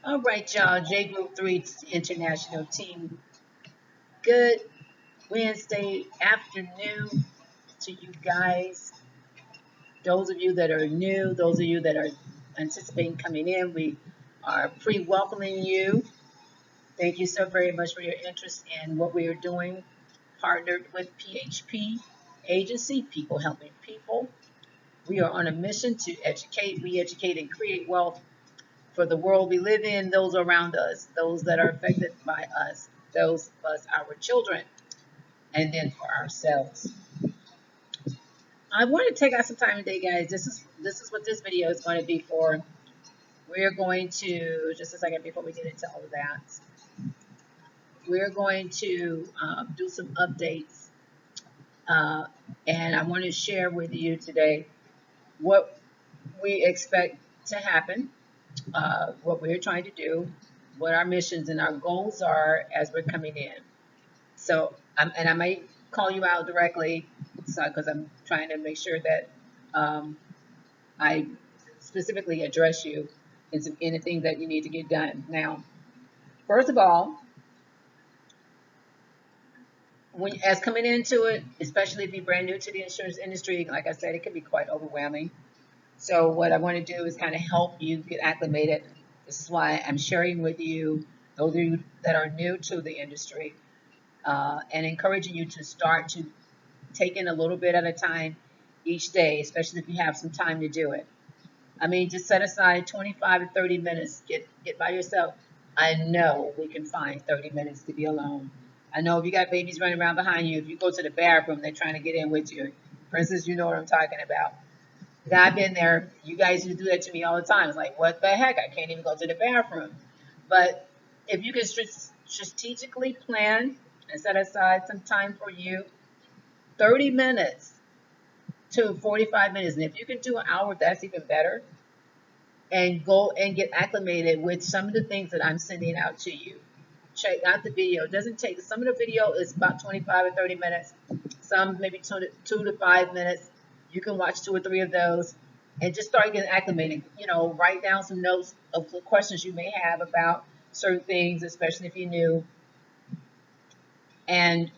All right, y'all. JGroup3 International Team. Good Wednesday afternoon to you guys. Those of you that are new, those of you that are anticipating coming in, we are pre-welcoming you. Thank you so very much for your interest in what we are doing. Partnered with PHP Agency, People Helping People. We are on a mission to educate, re-educate, and create wealth for the world we live in, those around us, those that are affected by us, those of us, our children, and then for ourselves. I want to take out some time today, guys. This is what this video is going to be for. We're going to just a second before we get into all of that. We're going to do some updates, uh, and I want to share with you today what we expect to happen, what we're trying to do, what our missions and our goals are as we're coming in. So, and I might call you out directly, so because I'm trying to make sure that I specifically address you in some anything that you need to get done. Now, first of all, when as coming into it, especially if you're brand new to the insurance industry, like I said, it can be quite overwhelming. So, what I want to do is kind of help you get acclimated. This is why I'm sharing with you those of you that are new to the industry, and encouraging you to start to take in a little bit at a time each day, especially if you have some time to do it. I mean, just set aside 25 to 30 minutes. Get by yourself. I know we can find 30 minutes to be alone. I know if you got babies running around behind you, if you go to the bathroom, they're trying to get in with you. For instance, you know what I'm talking about. I've been there. You guys do that to me all the time. It's like, what the heck? I can't even go to the bathroom. But if you can strategically plan and set aside some time for you, 30 minutes to 45 minutes. And if you can do an hour, that's even better. And go and get acclimated with some of the things that I'm sending out to you. Check out the video. It doesn't take, some of the video is about 25 or 30 minutes, some maybe 2 to 5 minutes. You can watch 2 or 3 of those and just start getting acclimated. Write down some notes of the questions you may have about certain things, especially if you're new. And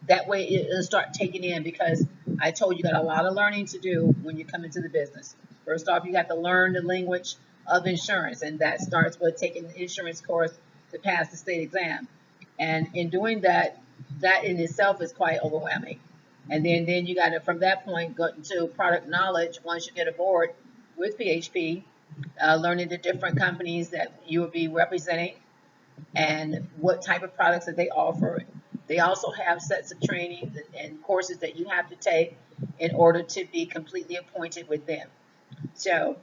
that way it'll start taking in, because I told you got a lot of learning to do when you come into the business. First off, you got to learn the language of insurance, and that starts with taking the insurance course to pass the state exam. And in doing that, that in itself is quite overwhelming. And then you got to, from that point, go into product knowledge once you get aboard with PHP, learning the different companies that you will be representing and what type of products that they offer. They also have sets of training and courses that you have to take in order to be completely appointed with them. So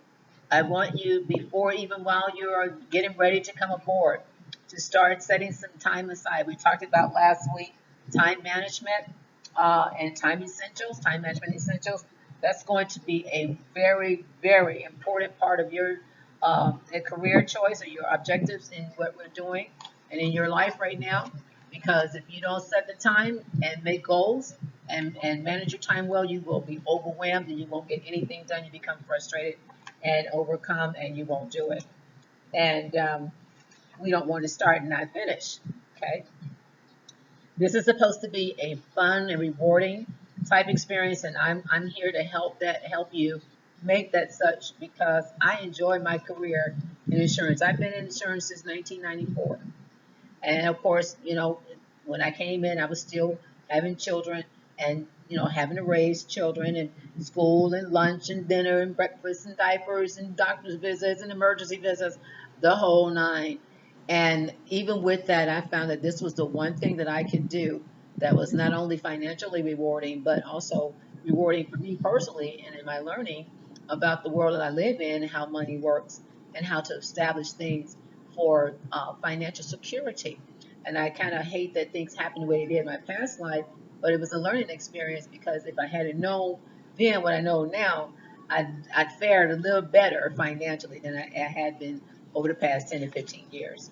I want you, before even while you are getting ready to come aboard, to start setting some time aside. We talked about last week time management and time management essentials. That's going to be a very, very important part of your a career choice or your objectives in what we're doing and in your life right now. Because if you don't set the time and make goals and manage your time well, you will be overwhelmed and you won't get anything done. You become frustrated and overcome, and you won't do it. And we don't want to start and not finish. Okay. This is supposed to be a fun and rewarding type experience, and I'm here to help you make that such, because I enjoy my career in insurance. I've been in insurance since 1994, and of course, when I came in, I was still having children and having to raise children and school and lunch and dinner and breakfast and diapers and doctor's visits and emergency visits, the whole nine. And even with that, I found that this was the one thing that I could do that was not only financially rewarding, but also rewarding for me personally and in my learning about the world that I live in and how money works and how to establish things for financial security. And I kind of hate that things happened the way they did in my past life, but it was a learning experience, because if I had known then what I know now, I'd fared a little better financially than I had been over the past 10 to 15 years.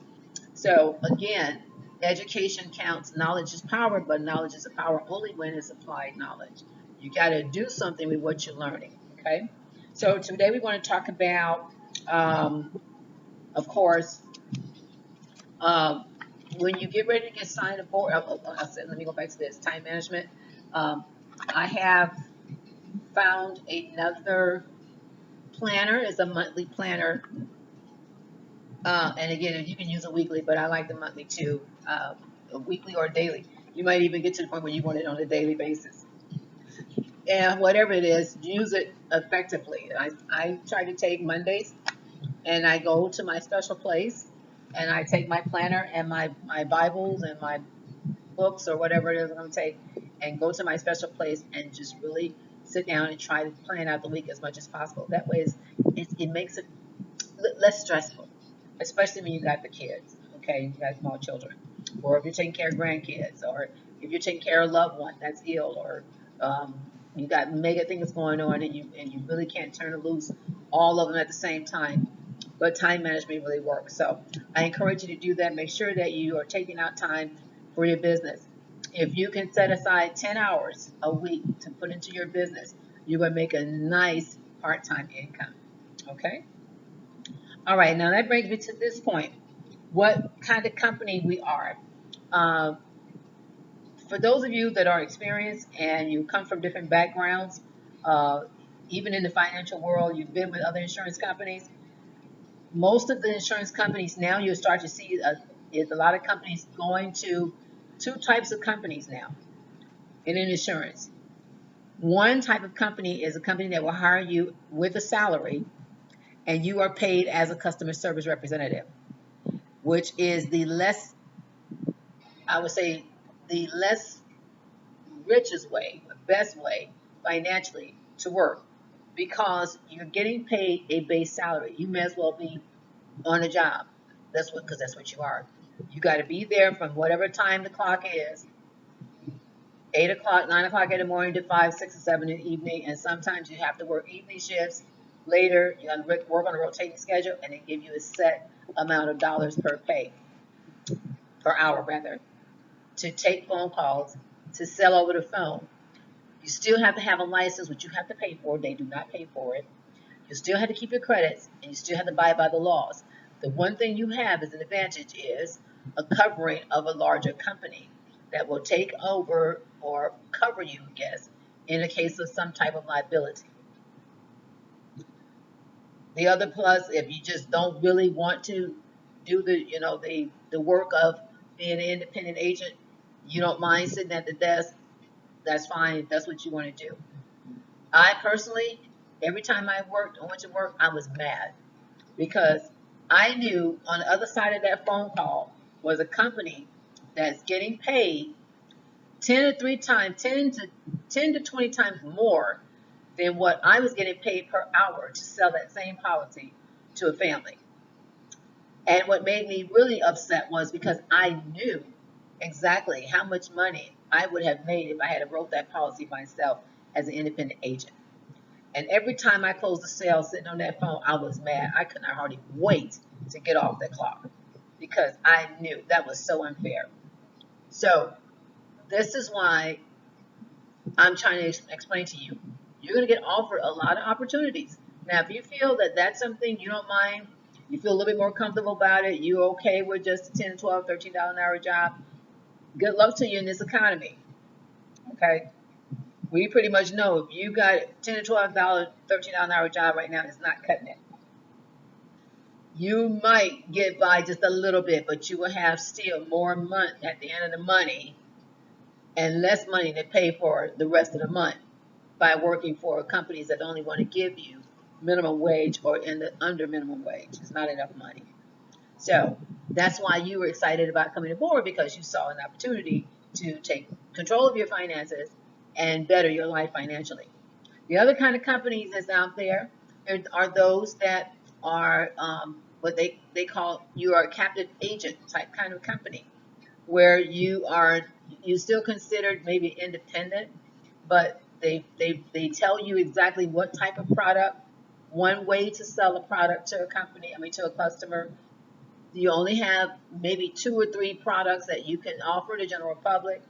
So again, education counts. Knowledge is power, but knowledge is a power only when it's applied knowledge. You got to do something with what you're learning. Okay. So today we want to talk about, of course, Um, when you get ready to get signed aboard, let me go back to this time management. Um, I have found another planner. It's a monthly planner. And again, you can use a weekly, but I like the monthly too, a weekly or daily. You might even get to the point where you want it on a daily basis. And whatever it is, use it effectively. I try to take Mondays and I go to my special place and I take my planner and my Bibles and my books or whatever it is I'm going to take and go to my special place and just really sit down and try to plan out the week as much as possible. That way it makes it less stressful, especially when you got the kids, okay, you got small children, or if you're taking care of grandkids, or if you're taking care of a loved one that's ill, or um, you got mega things going on and you really can't turn it loose all of them at the same time. But time management really works. So I encourage you to do that. Make sure that you are taking out time for your business. If you can set aside 10 hours a week to put into your business, you're going to make a nice part-time income. Okay? All right, now that brings me to this point. What kind of company we are. Uh, for those of you that are experienced and you come from different backgrounds, uh, even in the financial world, you've been with other insurance companies. Most of the insurance companies now you'll start to see is a lot of companies going to two types of companies now in insurance. One type of company is a company that will hire you with a salary and you are paid as a customer service representative, which is the less, I would say, the less richest way, the best way financially to work because you're getting paid a base salary. You may as well be on a job. Because that's what you are. You got to be there from whatever time the clock is, 8 o'clock, 9 o'clock in the morning to 5, 6, or 7 in the evening. And sometimes you have to work evening shifts later. You got to work on a rotating schedule, and they give you a set amount of dollars per hour rather, to take phone calls, to sell over the phone. You still have to have a license, which you have to pay for. They do not pay for it. You still have to keep your credits, and you still have to abide by the laws. The one thing you have as an advantage is a covering of a larger company that will take over or cover you, I guess, in the case of some type of liability. The other plus, if you just don't really want to do the work of being an independent agent, you don't mind sitting at the desk, that's fine if that's what you want to do. I personally, every time I went to work, I was mad because I knew on the other side of that phone call was a company that's getting paid 10 to 20 times more than what I was getting paid per hour to sell that same policy to a family. And what made me really upset was because I knew exactly how much money I would have made if I had wrote that policy myself as an independent agent. And every time I closed the sale sitting on that phone, I was mad. I could not hardly wait to get off the clock because I knew that was so unfair. So this is why I'm trying to explain to you. You're going to get offered a lot of opportunities. Now, if you feel that that's something you don't mind, you feel a little bit more comfortable about it, you're okay with just a 10, 12, $13 an hour job, good luck to you in this economy. Okay? We pretty much know if you got $10 to $12, $13 an hour job right now, it's not cutting it. You might get by just a little bit, but you will have still more money at the end of the money and less money to pay for the rest of the month by working for companies that only want to give you minimum wage or in the under minimum wage. It's not enough money. So that's why you were excited about coming aboard, because you saw an opportunity to take control of your finances and better your life financially. The other kind of companies that's out there are those that are what they call, you are a captive agent type kind of company, where you still considered maybe independent, but they tell you exactly what type of product, one way to sell a product to a company, to a customer. You only have maybe 2 or 3 products that you can offer to the general public,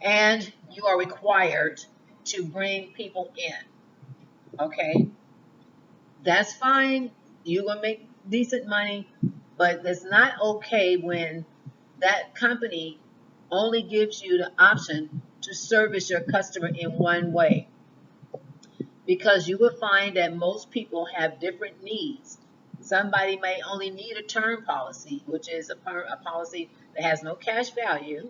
and you are required to bring people in. Okay, that's fine. You're gonna make decent money, But it's not okay when that company only gives you the option to service your customer in one way, because you will find that most people have different needs. Somebody may only need a term policy, which is a policy that has no cash value,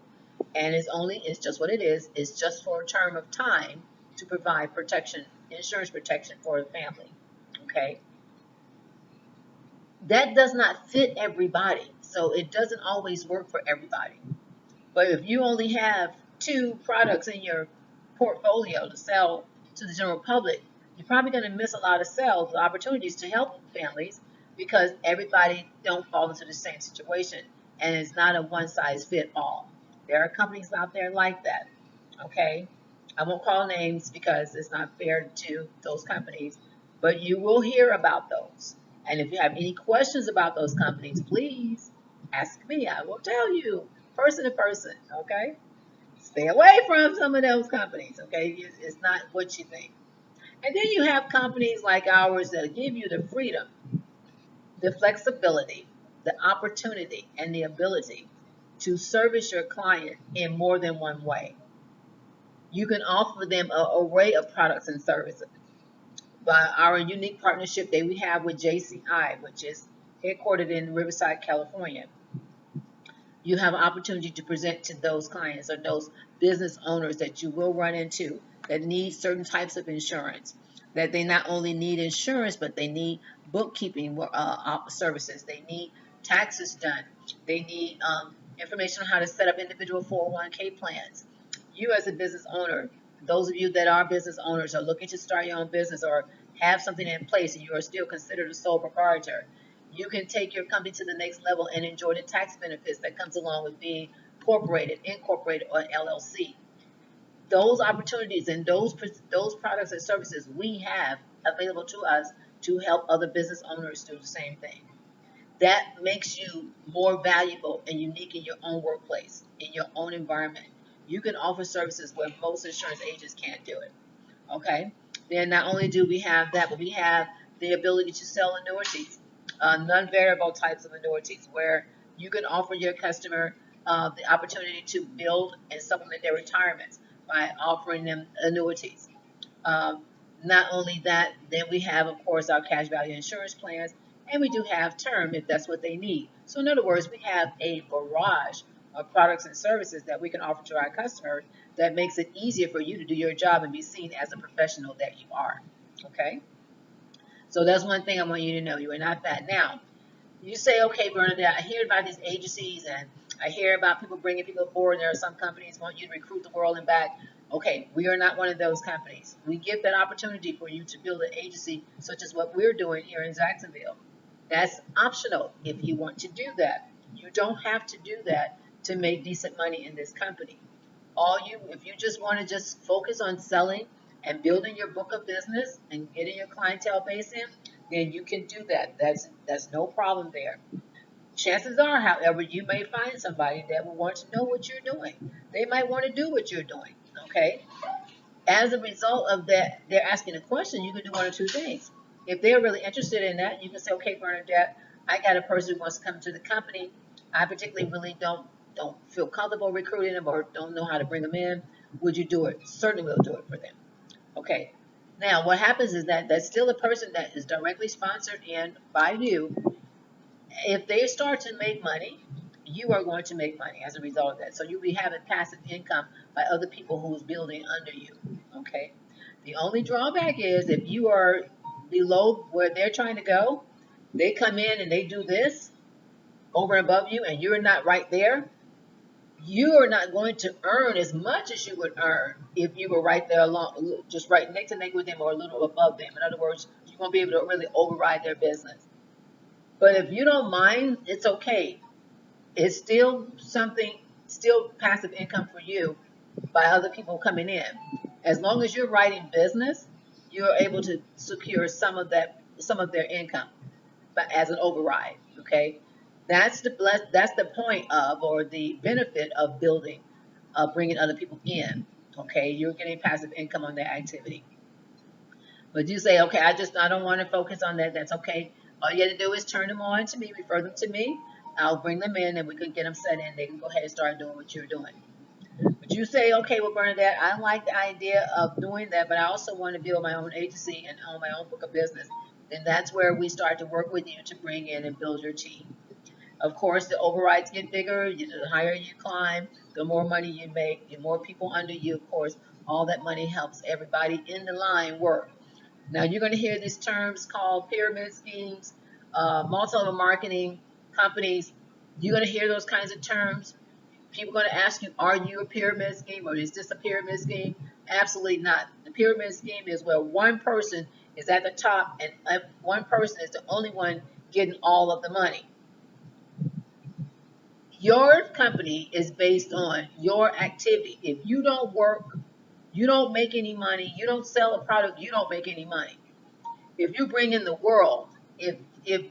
and it's just what it is. It's just for a term of time to provide protection, insurance protection for the family. Okay, that does not fit everybody, so it doesn't always work for everybody. But if you only have two products in your portfolio to sell to the general public, you're probably going to miss a lot of sales opportunities to help families, because everybody don't fall into the same situation, and it's not a one size fit all. There are companies out there like that. Okay, I won't call names because it's not fair to those companies, but you will hear about those. And if you have any questions about those companies, please ask me. I will tell you person to person. Okay, stay away from some of those companies. Okay, it's not what you think. And then you have companies like ours that give you the freedom, the flexibility, the opportunity, and the ability to service your client in more than one way. You can offer them an array of products and services. By our unique partnership that we have with JCI, which is headquartered in Riverside, California, you have an opportunity to present to those clients or those business owners that you will run into that need certain types of insurance, that they not only need insurance, but they need bookkeeping services, they need taxes done, they need information on how to set up individual 401k plans. You as a business owner, those of you that are business owners are looking to start your own business or have something in place and you are still considered a sole proprietor, you can take your company to the next level and enjoy the tax benefits that comes along with being incorporated, or LLC. Those opportunities and those products and services we have available to us to help other business owners do the same thing. That makes you more valuable and unique in your own workplace, in your own environment. You can offer services where most insurance agents can't do it. Okay? Then not only do we have that, but we have the ability to sell annuities, non-variable types of annuities, where you can offer your customer the opportunity to build and supplement their retirements by offering them annuities. Um, Not only that, then we have, of course, our cash value insurance plans, and we do have term if that's what they need. So, in other words, we have a barrage of products and services that we can offer to our customers that makes it easier for you to do your job and be seen as a professional that you are. Okay? So, that's one thing I want you to know. You are not that. Now, you say, okay, Bernadette, I hear about these agencies and I hear about people bringing people forward. There are some companies want you to recruit the world and back. Okay, we are not one of those companies. We give that opportunity for you to build an agency such as what we're doing here in Jacksonville. That's optional if you want to do that. You don't have to do that to make decent money in this company. If you just want to just focus on selling and building your book of business and getting your clientele base in, then you can do that. That's no problem there. Chances are, however, you may find somebody that will want to know what you're doing. They might want to do what you're doing. Okay. As a result of that, they're asking a question. You can do one or two things. If they're really interested in that, you can say, "Okay, Bernadette, I got a person who wants to come to the company. I particularly really don't feel comfortable recruiting them or don't know how to bring them in. Would you do it?" Certainly, we'll do it for them. Okay. Now, what happens is that that's still a person that is directly sponsored in by you. If they start to make money, you are going to make money as a result of that. So you'll be having passive income by other people who's building under you. Okay. The only drawback is if you are below where they're trying to go, they come in and they do this over and above you, and you're not right there. You are not going to earn as much as you would earn if you were right there along, just right next to neck with them or a little above them. In other words, you won't be able to really override their business. But if you don't mind, it's okay. It's still something, still passive income for you by other people coming in. As long as you're writing business, you're able to secure some of their income, but as an override. Okay, that's the point of, or the benefit of building, bringing other people in. Okay, you're getting passive income on that activity. But you say, okay, I don't want to focus on that. That's okay. All you have to do is turn them on to me, refer them to me. I'll bring them in and we can get them set in. They can go ahead and start doing what you're doing. But you say, okay, well, Bernadette, I like the idea of doing that, but I also want to build my own agency and own my own book of business. Then that's where we start to work with you to bring in and build your team. Of course, the overrides get bigger. The higher you climb, the more money you make, the more people under you. Of course, all that money helps everybody in the line work. Now, you're going to hear these terms called pyramid schemes, multi-level marketing companies. You're going to hear those kinds of terms. People are going to ask you, are you a pyramid scheme or is this a pyramid scheme? Absolutely not. The pyramid scheme is where one person is at the top and one person is the only one getting all of the money. Your company is based on your activity. If you don't work, you don't make any money. You don't sell a product, you don't make any money. If you bring in the world, if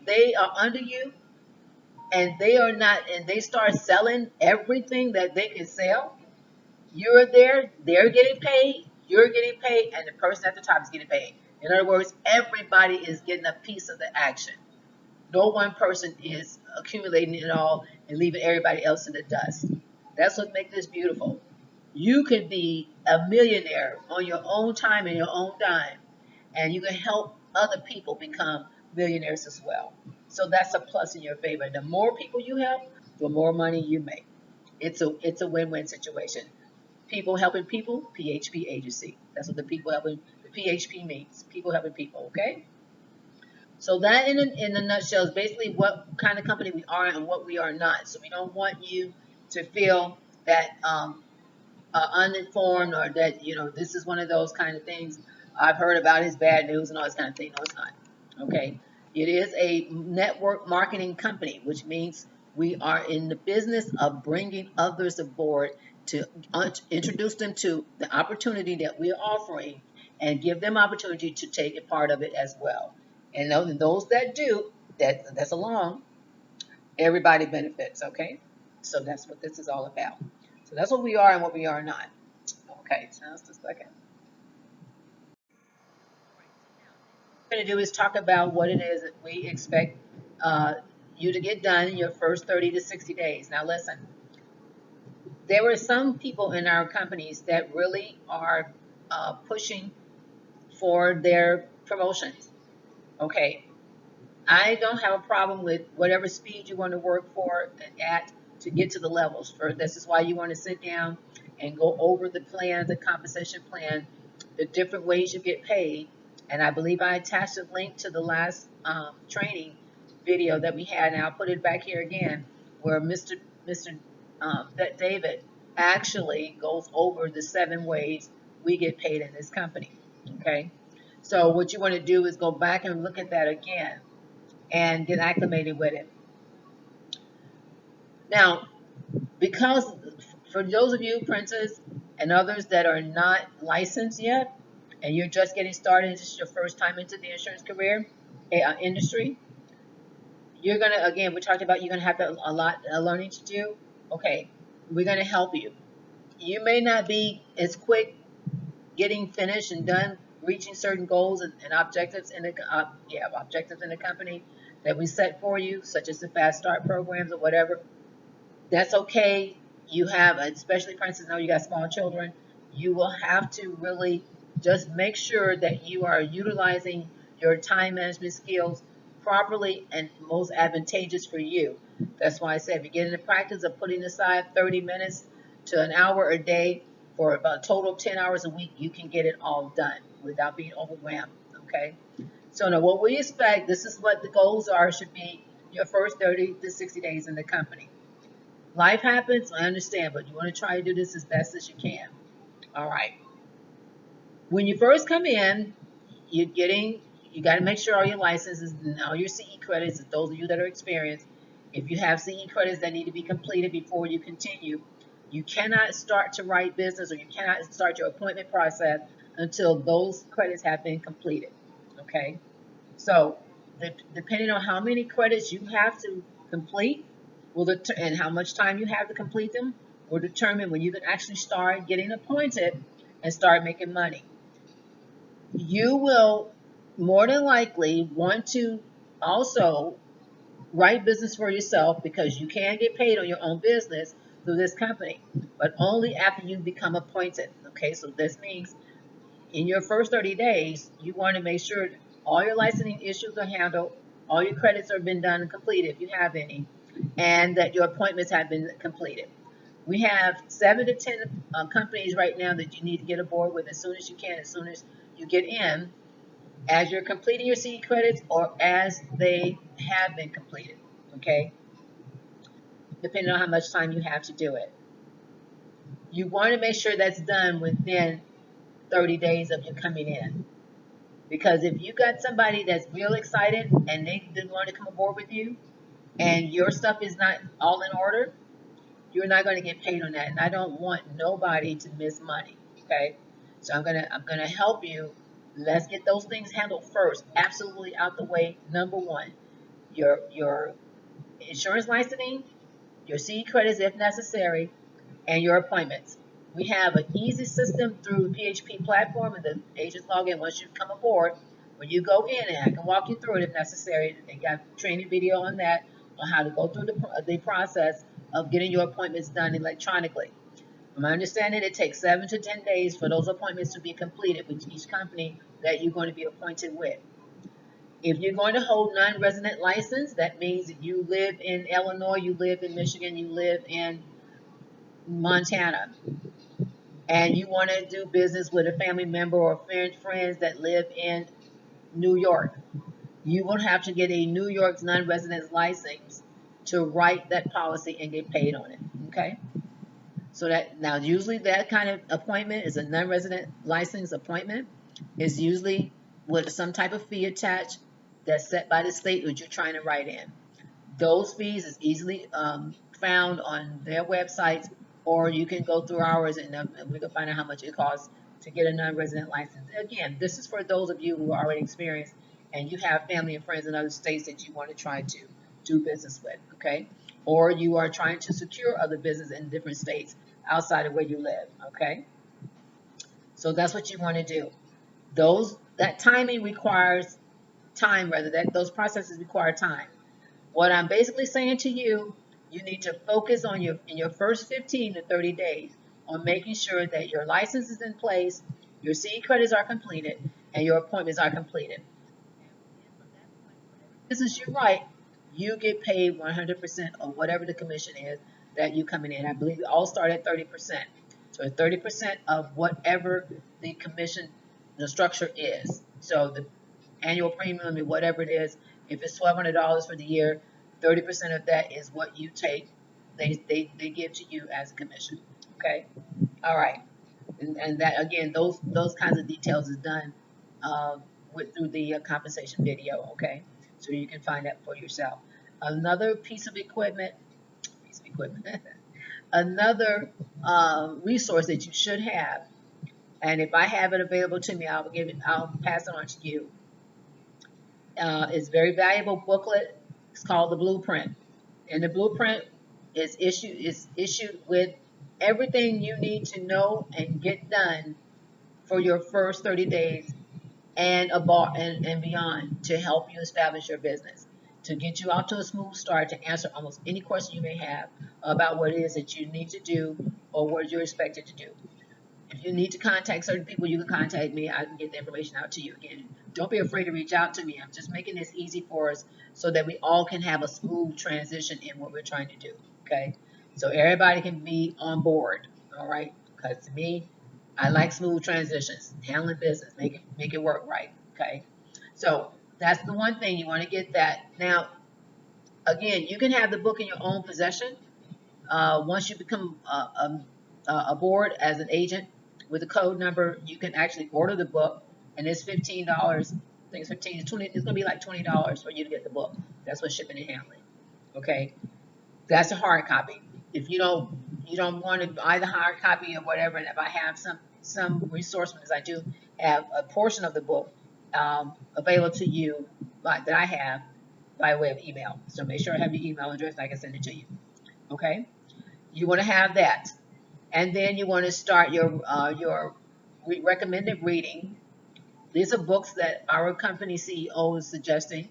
they are under you and they are not, and they start selling everything that they can sell, you're there, they're getting paid, you're getting paid, and the person at the top is getting paid. In other words, everybody is getting a piece of the action. No one person is accumulating it all and leaving everybody else in the dust. That's what makes this beautiful. You could be a millionaire on your own time and your own dime, and you can help other people become millionaires as well. So that's a plus in your favor. The more people you help, the more money you make. It's a win-win situation. People helping people, PHP agency. That's what the people helping the PHP means. People helping people. Okay. So that in a nutshell is basically what kind of company we are and what we are not. So we don't want you to feel that uninformed or that, this is one of those kind of things I've heard about is bad news and all this kind of thing. No, it's not. Okay. It is a network marketing company, which means we are in the business of bringing others aboard to introduce them to the opportunity that we're offering and give them opportunity to take a part of it as well. And those that do, that's along, everybody benefits, okay? So that's what this is all about. So that's what we are and what we are not. Okay, so just a second. What we're going to do is talk about what it is that we expect you to get done in your first 30 to 60 days. Now listen, there were some people in our companies that really are pushing for their promotions. Okay, I don't have a problem with whatever speed you want to work for at to get to the levels. This is why you want to sit down and go over the plan, the compensation plan, the different ways you get paid. And I believe I attached a link to the last training video that we had, and I'll put it back here again, where Mr. David actually goes over the 7 ways we get paid in this company. Okay, so what you want to do is go back and look at that again and get acclimated with it. Now, because for those of you, Princess, and others that are not licensed yet, and you're just getting started, this is your first time into the insurance career industry, you're gonna, again, we talked about you're gonna have a lot of learning to do. Okay, we're gonna help you. You may not be as quick getting finished and done, reaching certain goals and objectives in the objectives in the company that we set for you, such as the fast start programs or whatever. That's okay. You have, especially for instance, now you got small children, you will have to really just make sure that you are utilizing your time management skills properly and most advantageous for you. That's why I said if you get in the practice of putting aside 30 minutes to an hour a day for about a total of 10 hours a week, you can get it all done without being overwhelmed. Okay. So now what we expect, this is what the goals are, should be your first 30 to 60 days in the company. Life happens, I understand, but you want to try to do this as best as you can. All right. When you first come in, you got to make sure all your licenses and all your CE credits, those of you that are experienced, if you have CE credits that need to be completed before you continue, you cannot start to write business or you cannot start your appointment process until those credits have been completed. Okay? So, depending on how many credits you have to complete, and how much time you have to complete them, will determine when you can actually start getting appointed and start making money. You will more than likely want to Also, write business for yourself, because you can get paid on your own business through this company, but only after you become appointed. Okay, so this means in your first 30 days, you want to make sure all your licensing issues are handled, all your credits have been done and completed if you have any, and that your appointments have been completed. We have 7 to 10 companies right now that you need to get aboard with as soon as you can, as soon as you get in, as you're completing your CE credits or as they have been completed, okay? Depending on how much time you have to do it. You want to make sure that's done within 30 days of you coming in. Because if you got somebody that's real excited and they want to come aboard with you and your stuff is not all in order, you're not going to get paid on that. And I don't want nobody to miss money, okay? So I'm gonna help you. Let's get those things handled first. Absolutely out the way. Number one, your insurance licensing, your CE credits if necessary, and your appointments. We have an easy system through the PHP platform, and the agents log in once you come aboard. When you go in, and I can walk you through it if necessary. They got training video on that, on how to go through the process of getting your appointments done electronically. From my understanding, it takes 7 to 10 days for those appointments to be completed with each company that you're going to be appointed with. If you're going to hold non-resident license, that means that you live in Illinois, you live in Michigan, you live in Montana, and you want to do business with a family member or friends that live in New York, you will have to get a New York's non-resident license to write that policy and get paid on it. Okay? So that now usually that kind of appointment is a non-resident license appointment. Is usually with some type of fee attached that's set by the state that you're trying to write in. Those fees is easily found on their websites, or you can go through ours and we can find out how much it costs to get a non-resident license. Again, this is for those of you who are already experienced and you have family and friends in other states that you want to try to do business with, okay? Or you are trying to secure other business in different states outside of where you live, okay? So that's what you want to do. That timing requires time, rather, that those processes require time. What I'm basically saying to you, you need to focus on in your first 15 to 30 days on making sure that your license is in place, your CE credits are completed, and your appointments are completed. This is you right, you get paid 100% of whatever the commission is that you coming in. I believe it all start at 30%. So 30% of whatever the commission, the structure is. So the annual premium and whatever it is, if it's $1,200 for the year, 30% of that is what you take. They give to you as a commission. Okay. All right. And that again, those kinds of details is done through the compensation video. Okay. So you can find that for yourself. Another piece of equipment, another resource that you should have, and if I have it available to me, I'll pass it on to you. It's a very valuable booklet. It's called the Blueprint, and the Blueprint is issued with everything you need to know and get done for your first 30 days and beyond to help you establish your business, to get you out to a smooth start, to answer almost any question you may have about what it is that you need to do or what you're expected to do. If you need to contact certain people, you can contact me. I can get the information out to you. Again, don't be afraid to reach out to me. I'm just making this easy for us so that we all can have a smooth transition in what we're trying to do. Okay? So everybody can be on board. All right? Because to me, I like smooth transitions, handling business, make it work right. Okay? So that's the one thing you want to get that. Now, again, you can have the book in your own possession. Once you become a board as an agent with a code number, you can actually order the book, and it's $15. I think it's 15 to 20. It's going to be like $20 for you to get the book. That's what shipping and handling. Okay, that's a hard copy. If you don't want to buy the hard copy or whatever, and if I have some resources, I do have a portion of the book available to you that I have by way of email. So make sure I have your email address and I can send it to you. Okay. You want to have that, and then you want to start your recommended reading. These are books that our company CEO is suggesting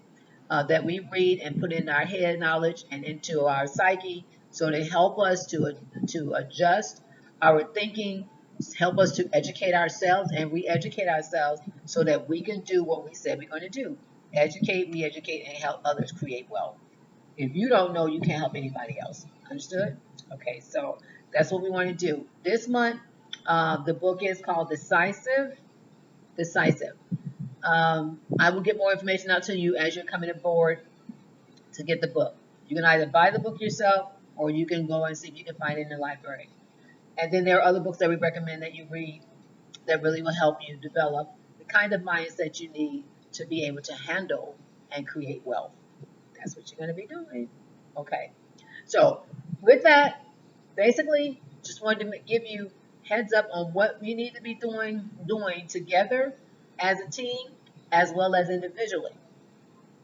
that we read and put in our head knowledge and into our psyche, so they help us to adjust our thinking, help us to educate ourselves and re-educate ourselves so that we can do what we said we're going to do: educate, re-educate, and help others create wealth. If you don't know, you can't help anybody else. Understood? Okay, so that's what we want to do this month. The book is called Decisive. Decisive. I will get more information out to you as you're coming aboard to get the book. You can either buy the book yourself or you can go and see if you can find it in the library. And then there are other books that we recommend that you read that really will help you develop the kind of mindset you need to be able to handle and create wealth. That's what you're going to be doing. Okay. So with that, basically, just wanted to give you heads up on what we need to be doing together as a team as well as individually.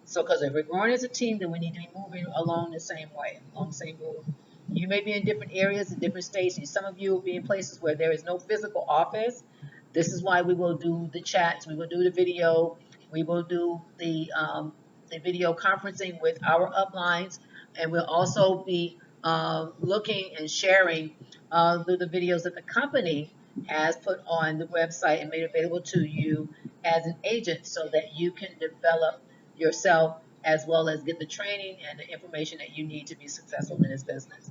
So, because if we're growing as a team, then we need to be moving along the same way, along the same road. You may be in different areas, in different stations. Some of you will be in places where there is no physical office. This is why we will do the chats, we will do the video, we will do the video conferencing with our uplines, and we'll also be looking and sharing through the videos that the company has put on the website and made available to you as an agent so that you can develop yourself as well as get the training and the information that you need to be successful in this business.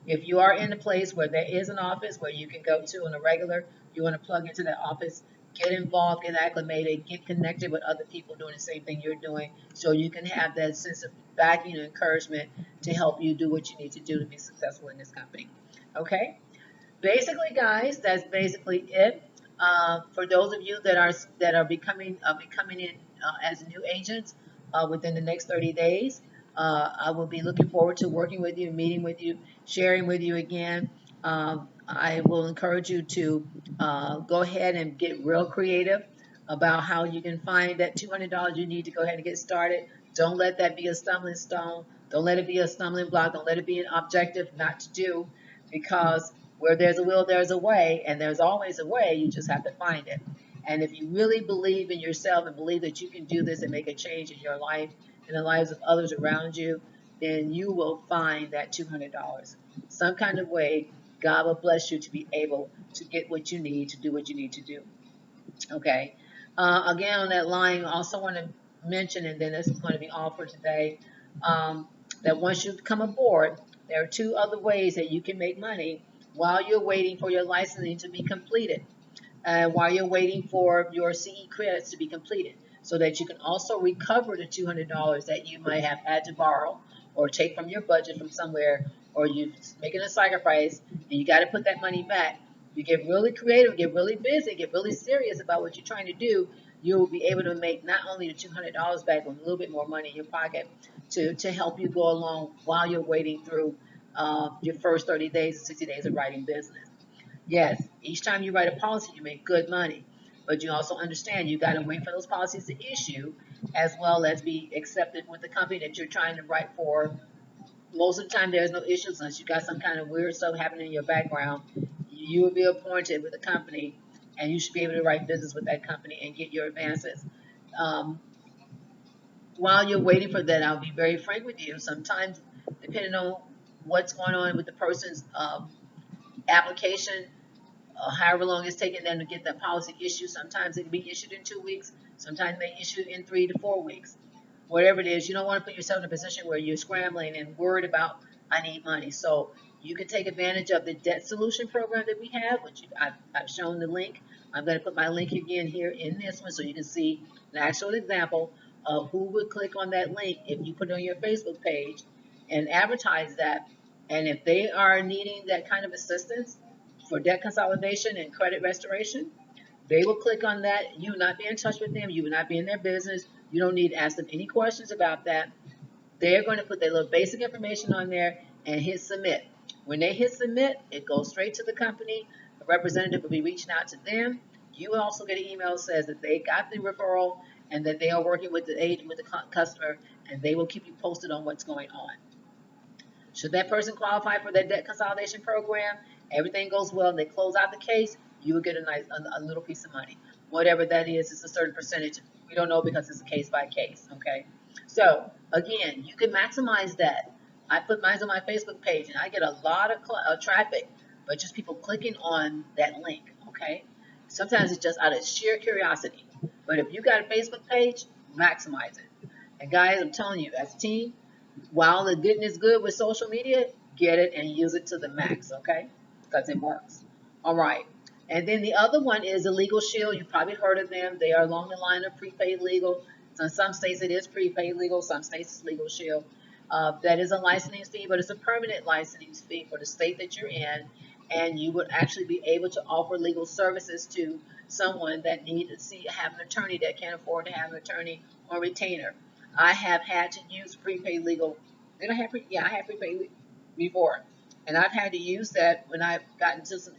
If you are in a place where there is an office where you can go to on a regular, you want to plug into that office, get involved, get acclimated, get connected with other people doing the same thing you're doing so you can have that sense of backing and encouragement to help you do what you need to do to be successful in this company. Okay? Basically, guys, that's basically it. For those of you that are becoming in as new agents within the next 30 days, I will be looking forward to working with you, meeting with you, sharing with you again. I will encourage you to go ahead and get real creative about how you can find that $200 you need to go ahead and get started. Don't let that be a stumbling stone. Don't let it be a stumbling block. Don't let it be an objective not to do, because where there's a will, there's a way, and there's always a way. You just have to find it. And if you really believe in yourself and believe that you can do this and make a change in your life and the lives of others around you, then you will find that $200. Some kind of way, God will bless you to be able to get what you need to do what you need to do. Okay. Again, on that line, I also want to mention, and then this is going to be all for today, that once you come aboard, there are two other ways that you can make money while you're waiting for your licensing to be completed, while you're waiting for your CE credits to be completed, so that you can also recover the $200 that you might have had to borrow or take from your budget from somewhere, or you're making a sacrifice and you got to put that money back. You get really creative, get really busy, get really serious about what you're trying to do, you'll be able to make not only the $200 back, but a little bit more money in your pocket to help you go along while you're waiting through your first 30 days or 60 days of writing business. Yes, each time you write a policy, you make good money, but you also understand you got to wait for those policies to issue as well as be accepted with the company that you're trying to write for. Most of the time, there's no issues unless you got some kind of weird stuff happening in your background. You will be appointed with a company, and you should be able to write business with that company and get your advances. Um, while you're waiting for that, I'll be very frank with you. Sometimes, depending on what's going on with the person's application, however long it's taking them to get that policy issued. Sometimes it can be issued in 2 weeks. Sometimes they issue in 3 to 4 weeks. Whatever it is, you don't want to put yourself in a position where you're scrambling and worried about, I need money. So you can take advantage of the debt solution program that we have, which I've shown the link. I'm going to put my link again here in this one so you can see an actual example of who would click on that link if you put it on your Facebook page and advertise that. And if they are needing that kind of assistance for debt consolidation and credit restoration, they will click on that. You will not be in touch with them. You will not be in their business. You don't need to ask them any questions about that. They're going to put their little basic information on there and hit submit. When they hit submit, it goes straight to the company. A representative will be reaching out to them. You will also get an email that says that they got the referral and that they are working with the agent, with the customer, and they will keep you posted on what's going on. Should that person qualify for that debt consolidation program, everything goes well, and they close out the case, you will get a little piece of money. Whatever that is, it's a certain percentage. We don't know because it's a case by case, okay? So again, you can maximize that. I put mine on my Facebook page, and I get a lot of traffic, but just people clicking on that link. Okay, sometimes it's just out of sheer curiosity. But if you got a Facebook page, maximize it. And guys, I'm telling you, as a team, while the getting is good with social media, get it and use it to the max. Okay, because it works. All right. And then the other one is the Legal Shield. You've probably heard of them. They are along the line of prepaid legal. So in some states it is prepaid legal, some states it's Legal Shield. That is a licensing fee, but it's a permanent licensing fee for the state that you're in. And you would actually be able to offer legal services to someone that needs to have an attorney that can't afford to have an attorney or retainer. I have had to use prepaid legal. Did I have yeah, I had prepaid before. And I've had to use that when I've gotten into some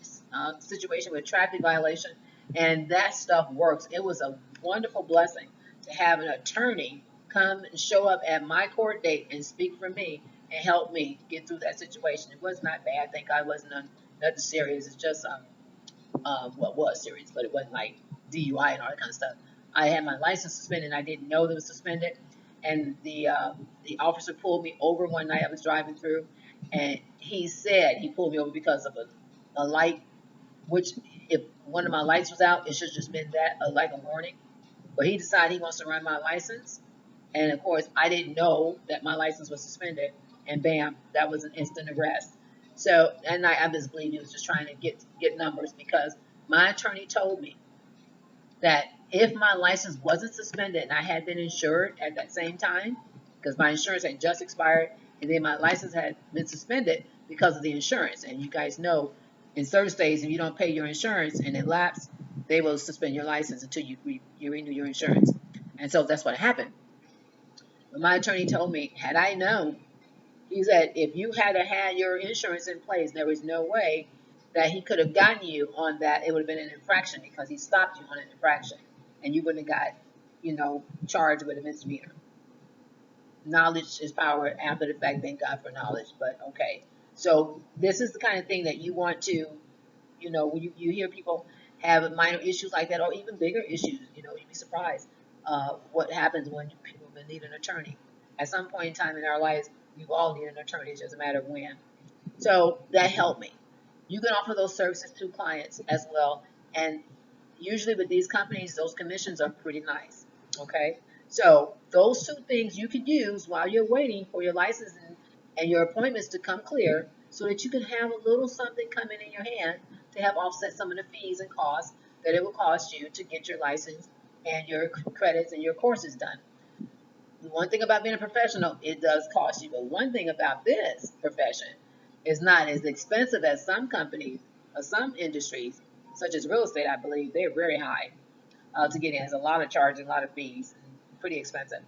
situation with traffic violation, and that stuff works. It was a wonderful blessing to have an attorney come and show up at my court date and speak for me and help me get through that situation. It was not bad. Thank God it wasn't nothing serious. It's just what was serious, but it wasn't like DUI and all that kind of stuff. I had my license suspended, and I didn't know that it was suspended. And the officer pulled me over one night. I was driving through, and he said he pulled me over because of a light, which if one of my lights was out, it should have just been that, like a warning. But he decided he wants to run my license, and of course, I didn't know that my license was suspended, and bam, that was an instant arrest. So, and I just believe he was just trying to get numbers because my attorney told me that if my license wasn't suspended and I had been insured at that same time, because my insurance had just expired, and then my license had been suspended because of the insurance. And you guys know, in certain states, if you don't pay your insurance and it lapses, they will suspend your license until you renew your insurance. And so that's what happened. But my attorney told me, had I known, he said, if you had your insurance in place, there was no way that he could have gotten you on that. It would have been an infraction because he stopped you on an infraction, and you wouldn't have got, charged with a misdemeanor. Knowledge is power after the fact. Thank God for knowledge. But okay, so this is the kind of thing that you want to, when you hear people have minor issues like that, or even bigger issues, you'd be surprised what happens when people need an attorney. At some point in time in our lives, we all need an attorney. It's just a matter of when. So that helped me. You can offer those services to clients as well. And usually with these companies, those commissions are pretty nice. Okay. So those two things you could use while you're waiting for your license and your appointments to come clear so that you can have a little something coming in your hand to help offset some of the fees and costs that it will cost you to get your license and your credits and your courses done. The one thing about being a professional, it does cost you. But one thing about this profession is not as expensive as some companies or some industries, such as real estate. I believe they're very high to get in. There's a lot of charges, a lot of fees, pretty expensive.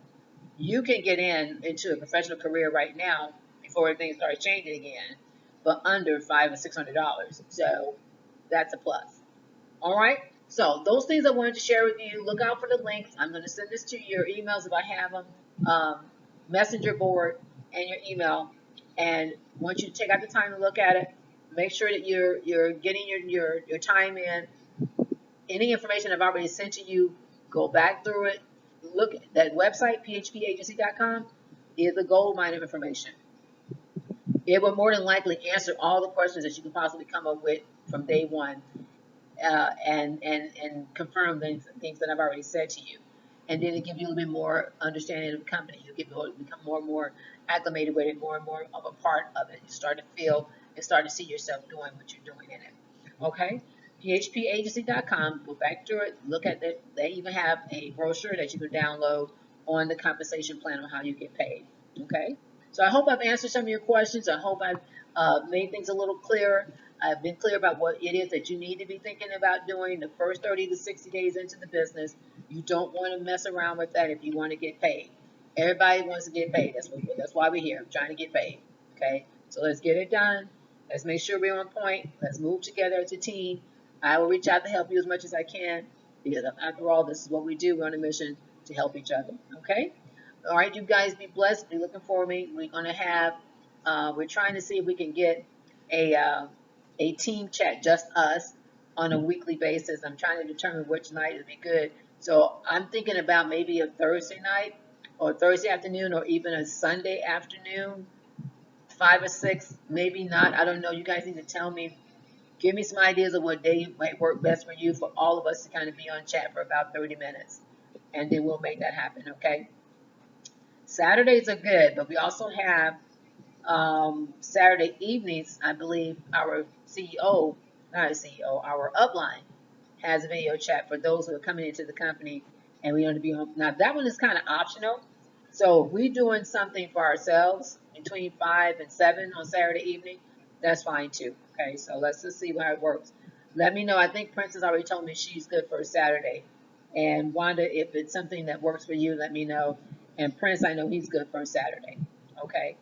You can get into a professional career right now before everything starts changing again, but under $500 or $600. So that's a plus. All right. So those things I wanted to share with you. Look out for the links. I'm going to send this to your emails if I have them, messenger board, and your email. And once you take out the time to look at it, make sure that you're getting your time in. Any information I've already sent to you, go back through it. Look at that website, phpagency.com, is a gold mine of information. It will more than likely answer all the questions that you can possibly come up with from day one. And confirm things that I've already said to you. And then it gives you a little bit more understanding of the company. You become more and more acclimated with it, more and more of a part of it. You start to feel and start to see yourself doing what you're doing in it. Okay? phpagency.com. Go back through it. Look at it. They even have a brochure that you can download on the compensation plan on how you get paid. Okay? So I hope I've answered some of your questions. I hope I've made things a little clearer. I've been clear about what it is that you need to be thinking about doing the first 30 to 60 days into the business. You don't want to mess around with that if you want to get paid. Everybody wants to get paid. That's why we're here. I'm trying to get paid. Okay? So let's get it done. Let's make sure we're on point. Let's move together as a team. I will reach out to help you as much as I can because after all, this is what we do. We're on a mission to help each other. Okay? All right, you guys be blessed. Be looking for me. We're going to have, we're trying to see if we can get a team chat, just us, on a weekly basis. I'm trying to determine which night would be good. So I'm thinking about maybe a Thursday night or Thursday afternoon, or even a Sunday afternoon, 5 or 6, maybe not. I don't know. You guys need to tell me. Give me some ideas of what day might work best for you, for all of us to kind of be on chat for about 30 minutes. And then we'll make that happen, okay? Saturdays are good, but we also have Saturday evenings. I believe our CEO, not a CEO, our upline has a video chat for those who are coming into the company and we want to be on. Now that one is kind of optional. So if we're doing something for ourselves between 5 and 7 on Saturday evening, that's fine too. Okay, so let's just see how it works. Let me know. I think Princess already told me she's good for Saturday. And Wanda, if it's something that works for you, let me know. And Prince, I know he's good for Saturday. Okay.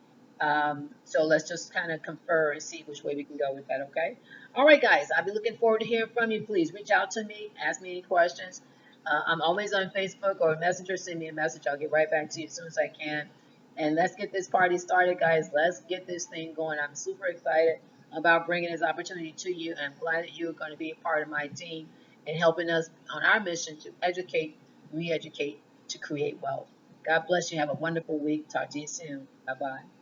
So let's just kind of confer and see which way we can go with that. Okay. All right, guys. I'll be looking forward to hearing from you. Please reach out to me. Ask me any questions. I'm always on Facebook or Messenger. Send me a message. I'll get right back to you as soon as I can. And let's get this party started, guys. Let's get this thing going. I'm super excited about bringing this opportunity to you. I'm glad that you're going to be a part of my team and helping us on our mission to educate, re-educate, to create wealth. God bless you. Have a wonderful week. Talk to you soon. Bye-bye.